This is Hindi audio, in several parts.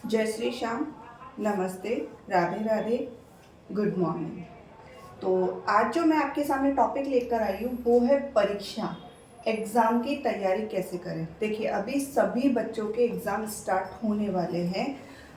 जय श्री श्याम, नमस्ते, राधे राधे, गुड मॉर्निंग। तो आज जो मैं आपके सामने टॉपिक लेकर आई हूँ वो है परीक्षा, एग्ज़ाम की तैयारी कैसे करें। देखिए, अभी सभी बच्चों के एग्ज़ाम स्टार्ट होने वाले हैं।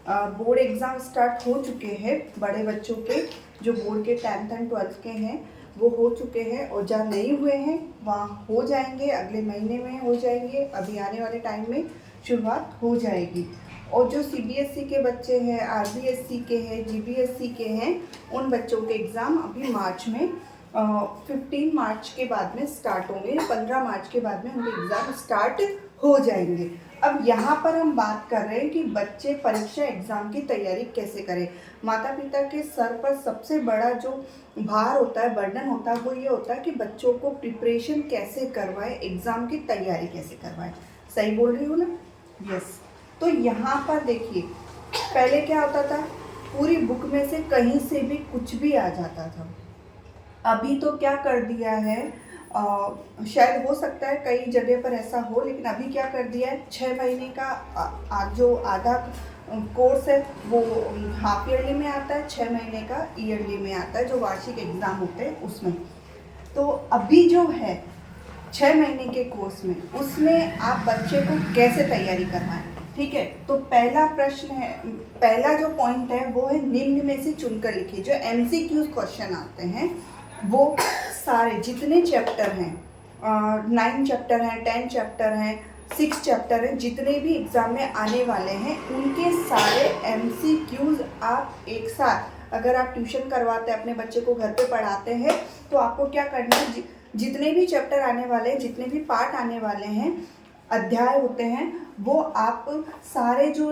बोर्ड एग्ज़ाम स्टार्ट हो चुके हैं बड़े बच्चों के, जो बोर्ड के 10th एंड 12th के हैं वो हो चुके हैं, और जहाँ नहीं हुए हैं वहाँ हो जाएंगे, अगले महीने में हो जाएंगे। अभी आने वाले टाइम में शुरुआत हो जाएगी। और जो सीबीएसई के बच्चे हैं, आरबीएसई के हैं, जीबीएसई के हैं, उन बच्चों के एग्ज़ाम अभी मार्च में 15 मार्च के बाद में स्टार्ट होंगे, 15 मार्च के बाद में उनके एग्ज़ाम स्टार्ट हो जाएंगे। अब यहाँ पर हम बात कर रहे हैं कि बच्चे परीक्षा एग्ज़ाम की तैयारी कैसे करें। माता पिता के सर पर सबसे बड़ा जो भार होता है, बर्डन होता है, वो ये होता है कि बच्चों को प्रिपरेशन कैसे करवाएं, एग्ज़ाम की तैयारी कैसे करवाएं। सही बोल रही हूँ ना? यस। तो यहाँ पर देखिए, पहले क्या होता था, पूरी बुक में से कहीं से भी कुछ भी आ जाता था। अभी तो क्या कर दिया है, शायद हो सकता है कई जगह पर ऐसा हो, लेकिन अभी क्या कर दिया है, 6 महीने का जो आधा कोर्स है वो हाफ ईयरली में आता है, 6 महीने का ईयरली में आता है, जो वार्षिक एग्ज़ाम होते हैं उसमें। तो अभी जो है 6 महीने के कोर्स में, उसमें आप बच्चे को कैसे तैयारी करवाएं। ठीक है, तो पहला प्रश्न है, पहला जो पॉइंट है वो है निम्न में से चुनकर लिखिए। जो एमसीक्यूज क्वेश्चन आते हैं वो सारे जितने चैप्टर हैं, 9 चैप्टर हैं, 10 चैप्टर हैं, 6 चैप्टर हैं, जितने भी एग्ज़ाम में आने वाले हैं उनके सारे एमसीक्यूज आप एक साथ, अगर आप ट्यूशन करवाते हैं, अपने बच्चे को घर पे पढ़ाते हैं, तो आपको क्या करना है, जितने भी चैप्टर आने वाले हैं, जितने भी पार्ट आने वाले हैं, अध्याय होते हैं, वो आप सारे जो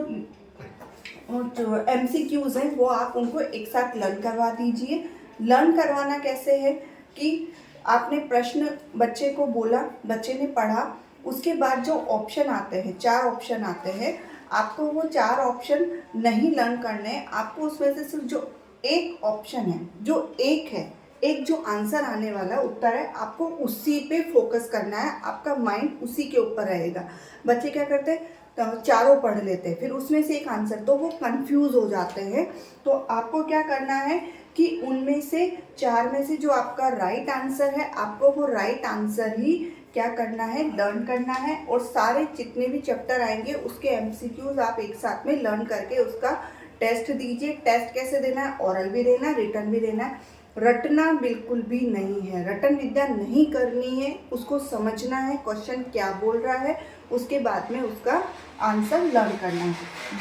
एमसीक्यूज हैं वो आप उनको एक साथ लर्न करवा दीजिए। लर्न करवाना कैसे है कि आपने प्रश्न बच्चे को बोला, बच्चे ने पढ़ा, उसके बाद जो ऑप्शन आते हैं, 4 ऑप्शन आते हैं, आपको वो 4 ऑप्शन नहीं लर्न करने हैं। आपको उसमें से सिर्फ जो एक ऑप्शन है, जो एक है, एक जो आंसर आने वाला उत्तर है, आपको उसी पे फोकस करना है, आपका माइंड उसी के ऊपर रहेगा। बच्चे क्या करते हैं, तो चारों पढ़ लेते हैं, फिर उसमें से एक आंसर, तो वो कंफ्यूज हो जाते हैं। तो आपको क्या करना है कि उनमें से 4 में से जो आपका राइट आंसर है, आपको वो राइट आंसर ही क्या करना है, लर्न करना है। और सारे जितने भी चैप्टर आएंगे उसके एमसीक्यूज आप एक साथ में लर्न करके उसका टेस्ट दीजिए। टेस्ट कैसे देना है, ओरल भी देना है, रिटन भी देना है। रटना बिल्कुल भी नहीं है, रटन विद्या नहीं करनी है, उसको समझना है क्वेश्चन क्या बोल रहा है, उसके बाद में उसका आंसर लर्न करना है।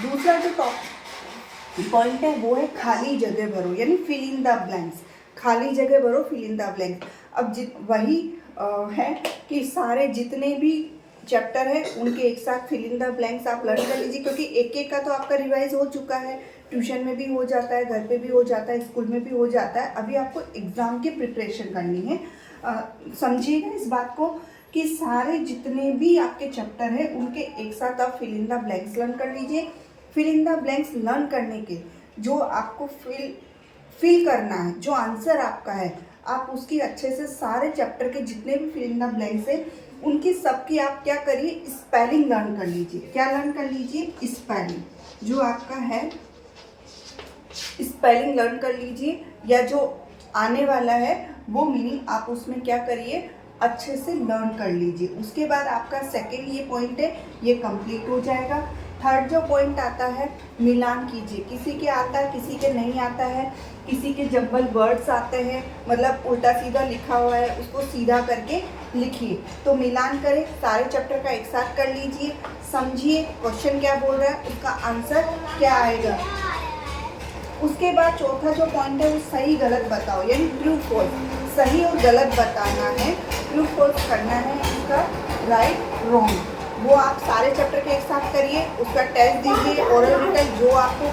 दूसरा जो पॉइंट है वो है खाली जगह भरो, यानी फिल इन द ब्लैंक्स। खाली जगह भरो, फिल इन द ब्लैंक्स। अब वही है कि सारे जितने भी चैप्टर है उनके एक साथ फिल इन द ब्लैंक्स आप लर्न कर लीजिए, क्योंकि एक एक का तो आपका रिवाइज हो चुका है, ट्यूशन में भी हो जाता है, घर पे भी हो जाता है, स्कूल में भी हो जाता है। अभी आपको एग्ज़ाम की प्रिपरेशन करनी है। समझिएगा इस बात को कि सारे जितने भी आपके चैप्टर हैं उनके एक साथ आप fill in the blanks learn कर लीजिए। Fill in the blanks learn करने के जो आपको फिल करना है, जो आंसर आपका है, आप उसकी अच्छे से सारे चैप्टर के जितने भी फिल इन द ब्लैंक्स है उनकी सबकी आप क्या करिए, स्पेलिंग लर्न कर लीजिए। क्या लर्न कर लीजिए, स्पेलिंग जो आपका है, स्पेलिंग लर्न कर लीजिए, या जो आने वाला है वो मीनिंग आप उसमें क्या करिए, अच्छे से लर्न कर लीजिए। उसके बाद आपका सेकेंड ये पॉइंट है, ये कंप्लीट हो जाएगा। थर्ड जो पॉइंट आता है, मिलान कीजिए। किसी के आता है, किसी के नहीं आता है, किसी के जंबल वर्ड्स आते हैं, मतलब उल्टा सीधा लिखा हुआ है, उसको सीधा करके लिखिए। तो मिलान करें, सारे चैप्टर का एक साथ कर लीजिए, समझिए क्वेश्चन क्या बोल रहा है, उसका आंसर क्या आएगा। उसके बाद चौथा जो पॉइंट है वो सही गलत बताओ, यानी ट्रू फॉल्स, सही और गलत बताना है, ट्रू फॉल्स करना है, उसका राइट रॉन्ग, वो आप सारे चैप्टर के एक साथ करिए। उसका टेस्ट दीजिए, ओरल रिटन जो आपको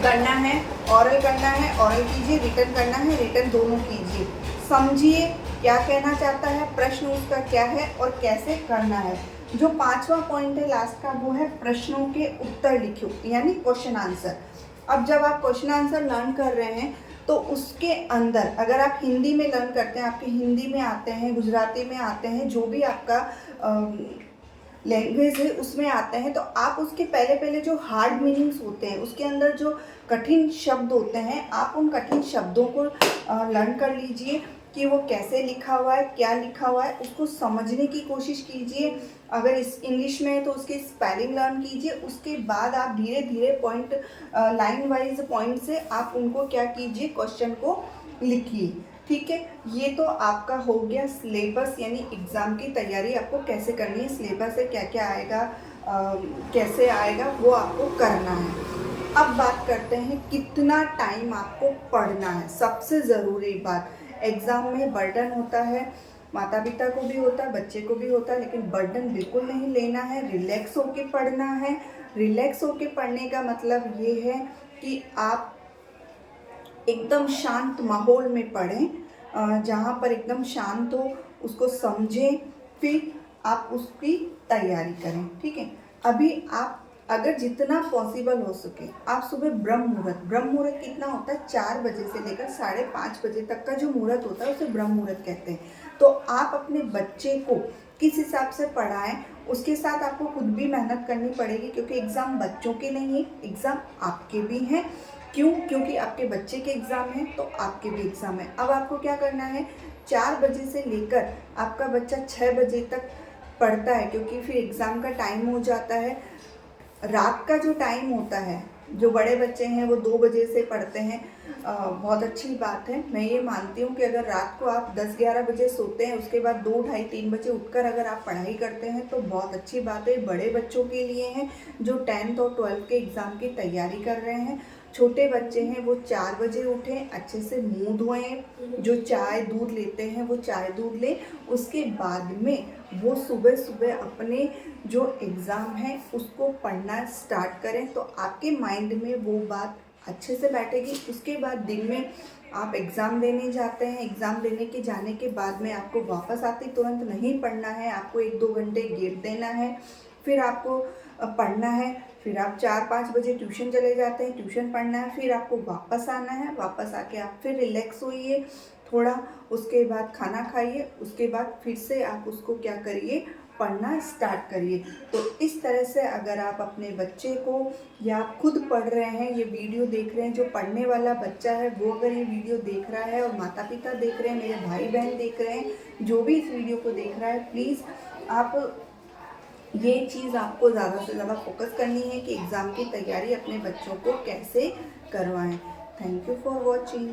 करना है, ओरल करना है, ओरल कीजिए, रिटन करना है, रिटन दोनों कीजिए। समझिए क्या कहना चाहता है, प्रश्न उसका क्या है और कैसे करना है। जो 5वां पॉइंट है लास्ट का, वो है प्रश्नों के उत्तर लिखो, यानी क्वेश्चन आंसर। अब जब आप क्वेश्चन आंसर लर्न कर रहे हैं तो उसके अंदर, अगर आप हिंदी में लर्न करते हैं, आपके हिंदी में आते हैं, गुजराती में आते हैं, जो भी आपका लैंग्वेज है उसमें आते हैं, तो आप उसके पहले पहले जो हार्ड मीनिंग्स होते हैं, उसके अंदर जो कठिन शब्द होते हैं, आप उन कठिन शब्दों को लर्न कर लीजिए कि वो कैसे लिखा हुआ है, क्या लिखा हुआ है, उसको समझने की कोशिश कीजिए। अगर इस इंग्लिश में है तो उसकी स्पेलिंग लर्न कीजिए। उसके बाद आप धीरे धीरे पॉइंट लाइन वाइज पॉइंट से आप उनको क्या कीजिए, क्वेश्चन को लिखिए। ठीक है, ये तो आपका हो गया सिलेबस, यानी एग्ज़ाम की तैयारी आपको कैसे करनी है, सिलेबस से क्या क्या आएगा, कैसे आएगा, वो आपको करना है। अब बात करते हैं कितना टाइम आपको पढ़ना है। सबसे ज़रूरी बात, एग्ज़ाम में बर्डन होता है, माता पिता को भी होता है, बच्चे को भी होता है, लेकिन बर्डन बिल्कुल नहीं लेना है, रिलैक्स होके पढ़ना है। रिलैक्स होके पढ़ने का मतलब ये है कि आप एकदम शांत माहौल में पढ़ें, जहाँ पर एकदम शांत हो, उसको समझें, फिर आप उसकी तैयारी करें। ठीक है, अभी आप अगर जितना पॉसिबल हो सके आप सुबह ब्रह्म मुहूर्त कितना होता है, 4 बजे से लेकर 5:30 बजे तक का जो मुहूर्त होता है उसे ब्रह्म मुहूर्त कहते हैं। तो आप अपने बच्चे को किस हिसाब से पढ़ाएं, उसके साथ आपको खुद भी मेहनत करनी पड़ेगी, क्योंकि एग्ज़ाम बच्चों के नहीं है, एग्ज़ाम आपके भी हैं। क्यों? क्योंकि आपके बच्चे के एग्ज़ाम हैं तो आपके भी एग्ज़ाम है। अब आपको क्या करना है, 4 बजे से लेकर आपका बच्चा 6 बजे तक पढ़ता है, क्योंकि फिर एग्ज़ाम का टाइम हो जाता है। रात का जो टाइम होता है, जो बड़े बच्चे हैं वो 2 बजे से पढ़ते हैं, बहुत अच्छी बात है। मैं ये मानती हूँ कि अगर रात को आप 10-11 बजे सोते हैं, उसके बाद 2, ढाई, 3 बजे उठकर अगर आप पढ़ाई करते हैं तो बहुत अच्छी बात है। बड़े बच्चों के लिए हैं जो 10th और 12th के एग्ज़ाम की तैयारी कर रहे हैं। छोटे बच्चे हैं वो 4 बजे उठें, अच्छे से मुँह धोएं, जो चाय दूध लेते हैं वो चाय दूध लें, उसके बाद में वो सुबह सुबह अपने जो एग्ज़ाम है उसको पढ़ना स्टार्ट करें, तो आपके माइंड में वो बात अच्छे से बैठेगी। उसके बाद दिन में आप एग्ज़ाम देने जाते हैं, एग्ज़ाम देने के जाने के बाद में आपको वापस आते तुरंत नहीं पढ़ना है, आपको 1-2 घंटे गैप देना है, फिर आपको पढ़ना है। फिर आप 4-5 बजे ट्यूशन चले जाते हैं, ट्यूशन पढ़ना है, फिर आपको वापस आना है, वापस आके आप फिर रिलैक्स होइए थोड़ा, उसके बाद खाना खाइए, उसके बाद फिर से आप उसको क्या करिए, पढ़ना स्टार्ट करिए। तो इस तरह से अगर आप अपने बच्चे को, या आप खुद पढ़ रहे हैं, ये वीडियो देख रहे हैं, जो पढ़ने वाला बच्चा है वो अगर ये वीडियो देख रहा है, और माता पिता देख रहे हैं, मेरे भाई बहन देख रहे हैं, जो भी इस वीडियो को देख रहा है, प्लीज़ आप ये चीज़ आपको ज़्यादा से ज़्यादा फोकस करनी है कि एग्ज़ाम की तैयारी अपने बच्चों को कैसे करवाएं। Thank you for watching.